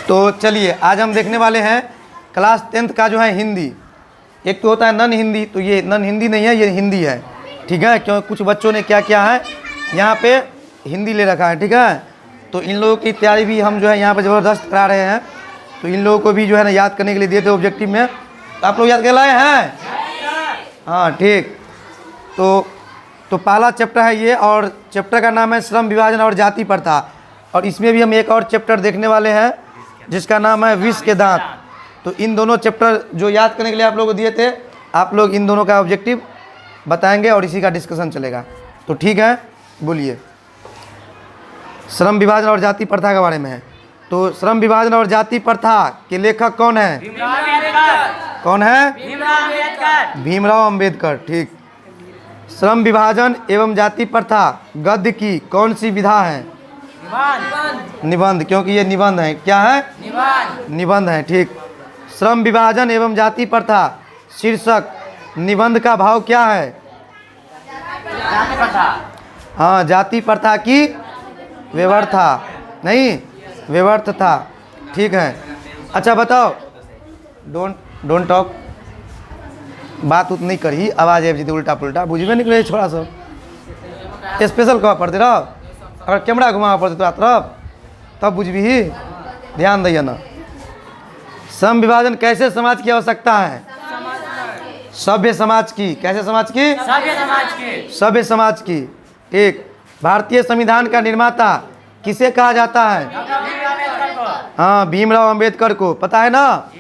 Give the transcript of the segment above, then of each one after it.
तो चलिए आज हम देखने वाले हैं क्लास 10th का जो है हिंदी। एक तो होता है नन हिंदी, तो ये नन हिंदी नहीं है, ये हिंदी है, ठीक है। क्यों कुछ बच्चों ने क्या किया है, यहाँ पे हिंदी ले रखा है, ठीक है। तो इन लोगों की तैयारी भी हम जो है यहाँ पे ज़बरदस्त करा रहे हैं। तो इन लोगों को भी जो है ना याद करने के लिए दिए थे ऑब्जेक्टिव में। तो आप लोग याद कर लाए हैं? हाँ ठीक। तो पहला चैप्टर है ये, और चैप्टर का नाम है श्रम विभाजन और जाति प्रथा। और इसमें भी हम एक और चैप्टर देखने वाले हैं जिसका नाम है विष के दांत। तो इन दोनों चैप्टर जो याद करने के लिए आप लोगों को दिए थे, आप लोग इन दोनों का ऑब्जेक्टिव बताएंगे और इसी का डिस्कशन चलेगा। तो ठीक है, बोलिए। श्रम विभाजन और जाति प्रथा के बारे में है। तो श्रम विभाजन और जाति प्रथा के लेखक कौन है? कौन है? भीमराव अंबेडकर। ठीक। श्रम विभाजन एवं जाति प्रथा गद्य की कौन सी विधा है? निबंध, क्योंकि ये निबंध है। क्या है? निबंध है। ठीक। श्रम विभाजन एवं जाति प्रथा शीर्षक निबंध का भाव क्या है? हाँ, जाति प्रथा की व्यवस्था नहीं, व्यवर्थ था। ठीक है। अच्छा बताओ, डोंट टॉक, बात उत नहीं करी, आवाज़ आबि जेतै उल्टा पुल्टा, बुझबे नहीं करे छोड़ा सब। स्पेशल कहऽ पड़ते रह, अगर कैमरा घुमाबऽ पड़ते तोरा तरफ तब बुझबिही। ध्यान दैया ना। श्रम विभाजन कैसे समाज की आवश्यकता है? सभ्य समाज की। कैसे समाज की? सभ्य समाज की। ठीक। भारतीय संविधान का निर्माता किसे कहा जाता है? हाँ, भीमराव अंबेडकर को। पता है ना?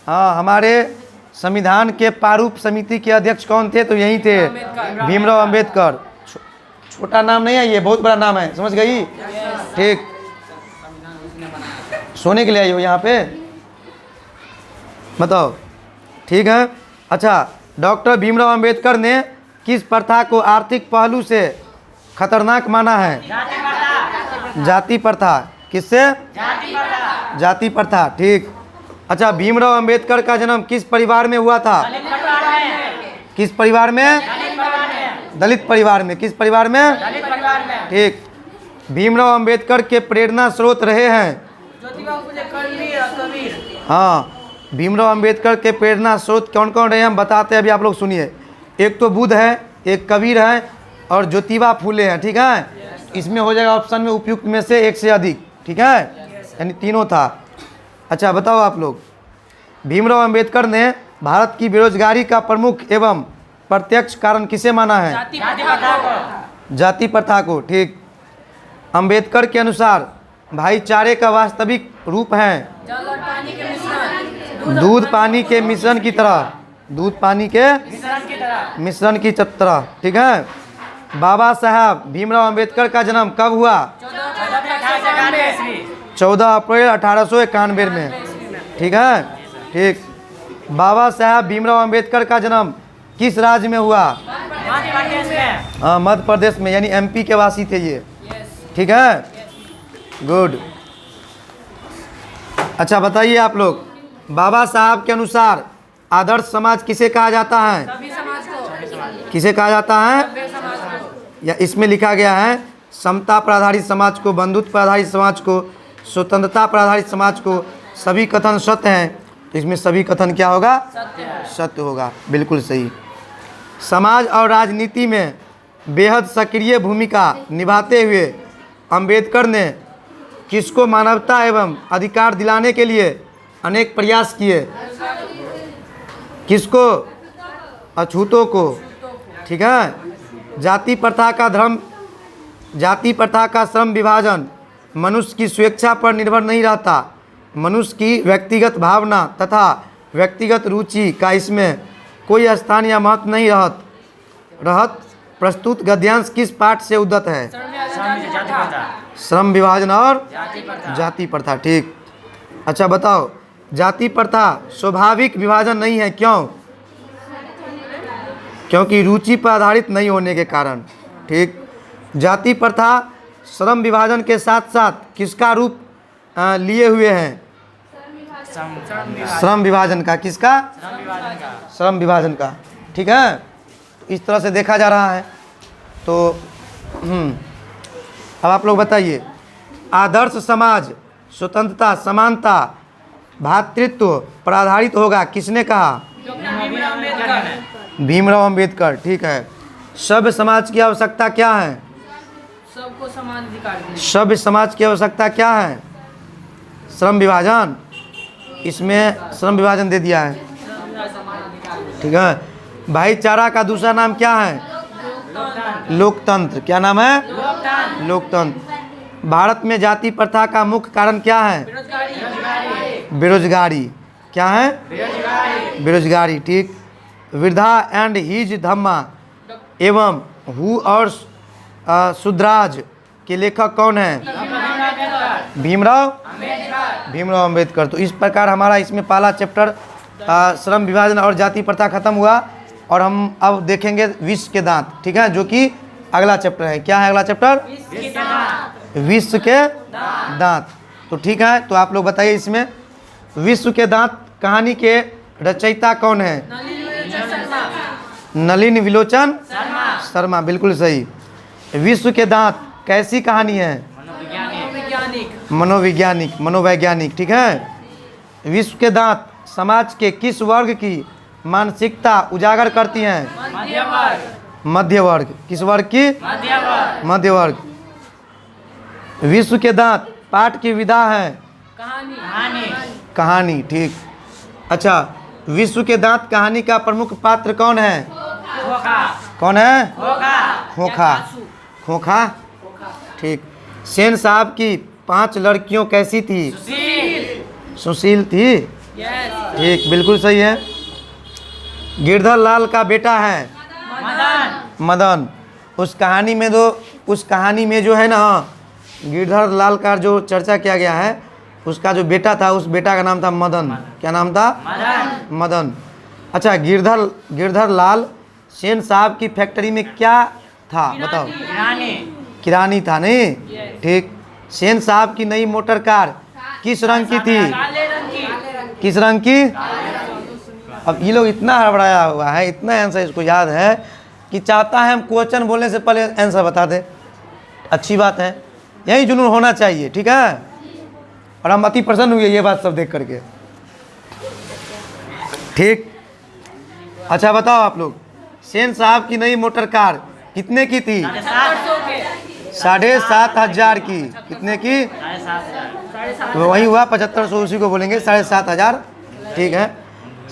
हाँ, हमारे संविधान के प्रारूप समिति के अध्यक्ष कौन थे? तो यही थे, भीमराव अंबेडकर। छोटा नाम नहीं है ये, बहुत बड़ा नाम है, समझ गई? ठीक। सोने के लिए आई हो यहाँ पे? बताओ। ठीक है। अच्छा, डॉक्टर भीमराव अंबेडकर ने किस प्रथा को आर्थिक पहलू से खतरनाक माना है? जाति प्रथा। किससे? जाति प्रथा। ठीक। अच्छा, भीमराव अंबेडकर का जन्म किस परिवार में हुआ था? किस परिवार में? दलित परिवार में। किस परिवार में? ठीक। भीमराव अंबेडकर के प्रेरणा स्रोत रहे हैं? हाँ, भीमराव अंबेडकर के प्रेरणा स्रोत कौन कौन रहे हैं हम बताते हैं, अभी आप लोग सुनिए। एक तो बुद्ध है, एक कबीर है और ज्योतिबा फूले हैं। ठीक है। इसमें हो जाएगा ऑप्शन में उपयुक्त में से एक से अधिक। ठीक है, यानी तीनों था। अच्छा बताओ आप लोग, भीमराव अंबेडकर ने भारत की बेरोजगारी का प्रमुख एवं प्रत्यक्ष कारण किसे माना है? जाति प्रथा को। ठीक। अंबेडकर के अनुसार भाईचारे का वास्तविक रूप है दूध पानी के मिश्रण की तरह। दूध पानी के मिश्रण की तरह। ठीक है। बाबा साहब भीमराव अंबेडकर का जन्म कब हुआ? 14 अप्रैल 1891 में। ठीक है। ठीक। बाबा साहब भीमराव अंबेडकर का जन्म किस राज्य में हुआ? हाँ, मध्य प्रदेश में, यानी एमपी के वासी थे ये। ठीक है, गुड। अच्छा बताइए आप लोग, बाबा साहब के अनुसार आदर्श समाज किसे कहा जाता है? किसे कहा जाता है? या इसमें लिखा गया है समता पर आधारित समाज को, बंधुत्व पर आधारित समाज को, स्वतंत्रता पर आधारित समाज को। सभी कथन सत्य हैं। इसमें सभी कथन क्या होगा? सत्य होगा। बिल्कुल सही। समाज और राजनीति में बेहद सक्रिय भूमिका निभाते हुए अंबेडकर ने किसको मानवता एवं अधिकार दिलाने के लिए अनेक प्रयास किए? किसको? अछूतों को। ठीक है। जाति प्रथा का श्रम विभाजन मनुष्य की स्वेच्छा पर निर्भर नहीं रहता। मनुष्य की व्यक्तिगत भावना तथा व्यक्तिगत रुचि का इसमें कोई स्थान या महत्व नहीं रहत। प्रस्तुत गद्यांश किस पाठ से उद्धत है? श्रम विभाजन और जाति प्रथा। ठीक। अच्छा बताओ, जाति प्रथा स्वाभाविक विभाजन नहीं है, क्यों? क्योंकि रुचि पर आधारित नहीं होने के कारण। ठीक। जाति प्रथा श्रम विभाजन के साथ साथ किसका रूप लिए हुए हैं? श्रम विभाजन का। किसका? श्रम विभाजन का। ठीक है, इस तरह से देखा जा रहा है। तो अब आप लोग बताइए, आदर्श समाज स्वतंत्रता, समानता, भ्रातृत्व पर आधारित होगा, किसने कहा? भीमराव अंबेडकर। ठीक है। सभ्य समाज की आवश्यकता क्या है? सबको समान अधिकार देना। सभ्य समाज की आवश्यकता क्या है? श्रम विभाजन। इसमें श्रम विभाजन दे दिया है। ठीक है। भाईचारा का दूसरा नाम क्या है? लोकतंत्र। क्या नाम है? लोकतंत्र। भारत में जाति प्रथा का मुख्य कारण क्या है? बेरोजगारी। क्या है? बेरोजगारी। ठीक। वृद्धा एंड हिज धम्मा एवं हु और सुद्राज के लेखक कौन है? भीमराव अंबेडकर। तो इस प्रकार हमारा इसमें पहला चैप्टर श्रम विभाजन और जाति प्रथा खत्म हुआ और हम अब देखेंगे विश्व के दांत। ठीक है, जो कि अगला चैप्टर है। क्या है अगला चैप्टर? विश्व के दांत। तो ठीक है, तो आप लोग बताइए इसमें विश्व के दांत कहानी के रचयिता कौन है? नलिन विलोचन शर्मा। बिल्कुल सही। विश्व के दांत कैसी कहानी है? मनोवैज्ञानिक। ठीक है। विश्व के दांत समाज के किस वर्ग की मानसिकता उजागर करती हैं? मध्य वर्ग। किस वर्ग की? मध्य वर्ग। विश्व के दांत पाठ की विधा है? कहानी। ठीक। अच्छा, विश्व के दांत कहानी का प्रमुख पात्र कौन है? कौन है? खोखा। ठीक। सेन साहब की 5 लड़कियों कैसी थी? सुशील थी। ठीक, बिल्कुल सही है। गिरधर लाल का बेटा है? मदन। उस कहानी में जो है ना, गिरधर लाल का जो चर्चा किया गया है, उसका जो बेटा था, उस बेटा का नाम था मदन। क्या नाम था? मदन। अच्छा, गिरधर लाल सेन साहब की फैक्ट्री में क्या था? बताओ। किरानी था। नहीं। ठीक। सेन साहब की नई मोटर कार किस रंग की थी? किस रंग की? अब ये लोग इतना हड़बड़ाया हुआ है, इतना आंसर इसको याद है कि चाहता है हम क्वेश्चन बोलने से पहले आंसर बता दे। अच्छी बात है, यही जुनून होना चाहिए। ठीक है। और हम अति प्रसन्न हुए ये बात सब देख करके। ठीक। अच्छा बताओ आप लोग, सेन साहब की नई मोटर कार कितने की थी? 7,500 की। कितने की? तो वही हुआ 7500, उसी को बोलेंगे 7,500। ठीक है।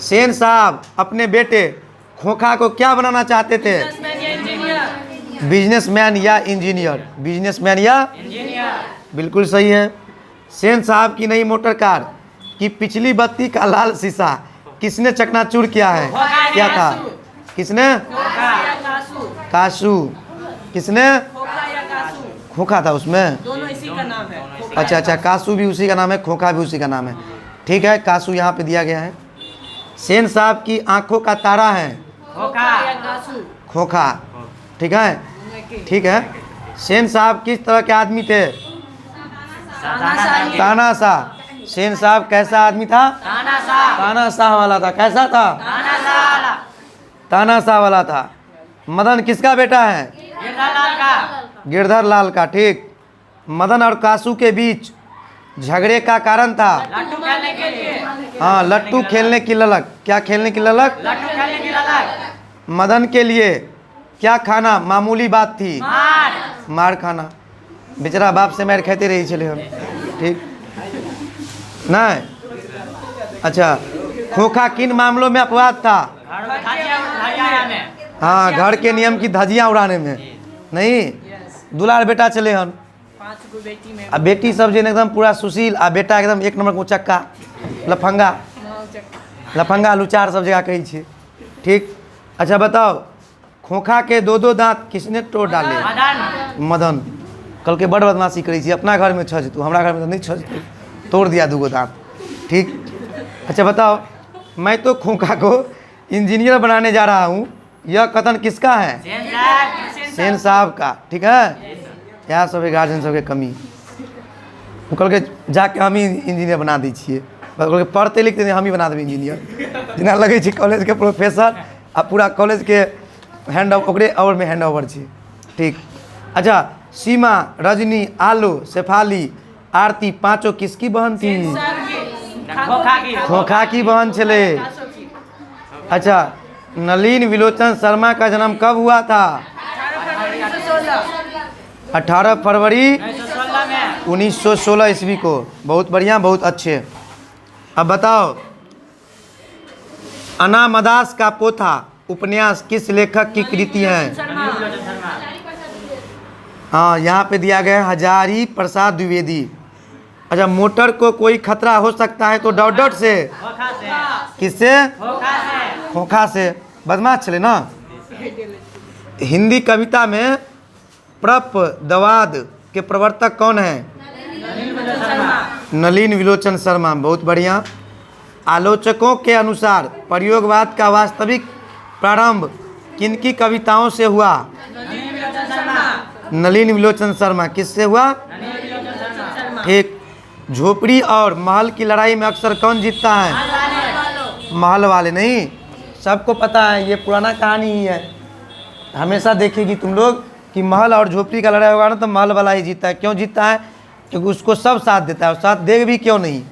सेन साहब अपने बेटे खोखा को क्या बनाना चाहते थे? बिजनेसमैन या इंजीनियर। बिजनेसमैन या बिल्कुल सही है। सेन साहब की नई मोटर कार की पिछली बत्ती का लाल शीशा किसने चकनाचूर किया है? क्या था? किसने? कासू। किसने? खोखा था उसमें। दोनों इसी का नाम है। अच्छा, कासू भी उसी का नाम है, खोखा भी उसी का नाम है। ठीक है, कासू यहाँ पे दिया गया है। सेन साहब की आंखों का तारा है? खोखा। ठीक है। ठीक है। सेन साहब किस तरह के आदमी थे? तानाशाह। सेन साहब कैसा आदमी था? तानाशाह वाला था। कैसा था? तानाशाह वाला था। मदन किसका बेटा है? गिरधर लाल का। ठीक। मदन और कासू के बीच झगड़े का कारण था? हाँ, लट्टू खेलने की ललक। क्या खेलने की ललक? मदन के लिए क्या खाना मामूली बात थी? मार खाना। बेचारा बाप से मार खाते रही चले हम। ठीक नहीं। अच्छा, खोखा किन मामलों में अपवाद था? हाँ, घर के नियम की धजियां उड़ाने में। नहीं, दुलार बेटा चले हन। 5 गो बेटी में। आ बेटी सब जे एकदम पूरा सुशील, आ बेटा एकदम एक नंबर उचक्का, लफंगा लुचार सब जगह कही छे। ठीक। अच्छा बताओ, खोखा के 2 दांत किसने तोड़ डाले? मदन। कल के बड़ बदमाशी करी थी, अपना घर में छज तू, हमारा घर में तो नहीं छज तू, तोड़ दिया 2 दांत। ठीक। अच्छा बताओ, मैं तो खोखा को इंजीनियर बनाने जा रहा हूँ, यह कथन किसका है? सेन साहब का। ठीक है। यहाँ सब गार्जियन सबके कमी। कल के जाके हम ही इंजीनियर बना दी छे, कल के पढ़ते लिखते हम ही बना देवे इंजीनियर। जेना लगे छे कॉलेज के प्रोफेसर, आ पूरा कॉलेज के हैंड ओवर में हैंड ओवर छे। ठीक। अच्छा, सीमा, रजनी, आलो, शेफाली आरती पांचों किसकी बहन थी? खोखा की खोखा की बहन चले। अच्छा, नलिन विलोचन शर्मा का जन्म कब हुआ था? 18 फरवरी 1916 ईस्वी को। बहुत बढ़िया, बहुत अच्छे। अब बताओ, अनामदास का पोथा उपन्यास किस लेखक की कृति है? हाँ, यहाँ पे दिया गया हजारी प्रसाद द्विवेदी। अच्छा, मोटर को कोई खतरा हो सकता है तो डॉट डॉट से, किससे? खोखा से। बदमाश चले ना। हिंदी कविता में प्रप दवाद के प्रवर्तक कौन है? नलिन विलोचन शर्मा। बहुत बढ़िया। आलोचकों के अनुसार प्रयोगवाद का वास्तविक प्रारंभ किनकी कविताओं से हुआ? नलिन विलोचन शर्मा। किससे हुआ? ठीक। झोपड़ी और महल की लड़ाई में अक्सर कौन जीतता है? महल वाले। नहीं, सबको पता है, ये पुराना कहानी ही है। हमेशा देखेगी तुम लोग कि महल और झोपड़ी का लड़ाई होगा ना तो महल वाला ही जीतता है। क्यों जीतता है? क्योंकि उसको सब साथ देता है। और साथ देगा भी क्यों नहीं,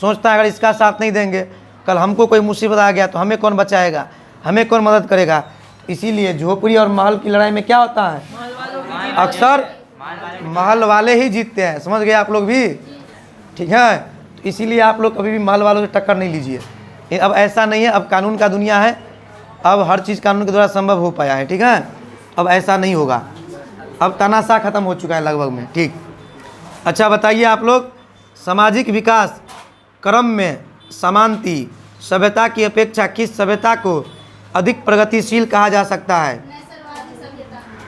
सोचता है अगर इसका साथ नहीं देंगे कल हमको कोई मुसीबत आ गया तो हमें कौन बचाएगा, हमें कौन मदद करेगा। इसीलिए झोपड़ी और महल की लड़ाई में क्या होता है? अक्सर महल वाले ही जीतते हैं। समझ गए आप लोग भी? ठीक है, तो इसीलिए आप लोग कभी भी महल वालों से टक्कर नहीं लीजिए। अब ऐसा नहीं है, अब कानून का दुनिया है, अब हर चीज़ कानून के द्वारा संभव हो पाया है। ठीक है, अब ऐसा नहीं होगा, अब तानाशाह खत्म हो चुका है लगभग में। ठीक। अच्छा बताइए आप लोग, सामाजिक विकास क्रम में समानती सभ्यता की अपेक्षा किस सभ्यता को अधिक प्रगतिशील कहा जा सकता है?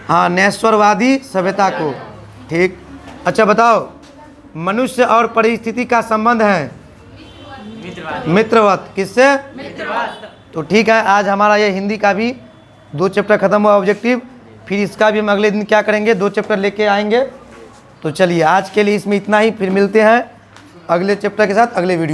हाँ, नैसर्वादी सभ्यता को। ठीक। अच्छा बताओ, मनुष्य और परिस्थिति का संबंध है मित्रवत। किससे? तो ठीक है, आज हमारा ये हिंदी का भी 2 चैप्टर खत्म हुआ ऑब्जेक्टिव। फिर इसका भी हम अगले दिन क्या करेंगे, 2 चैप्टर लेके आएंगे। तो चलिए आज के लिए इसमें इतना ही, फिर मिलते हैं अगले चैप्टर के साथ अगले वीडियो।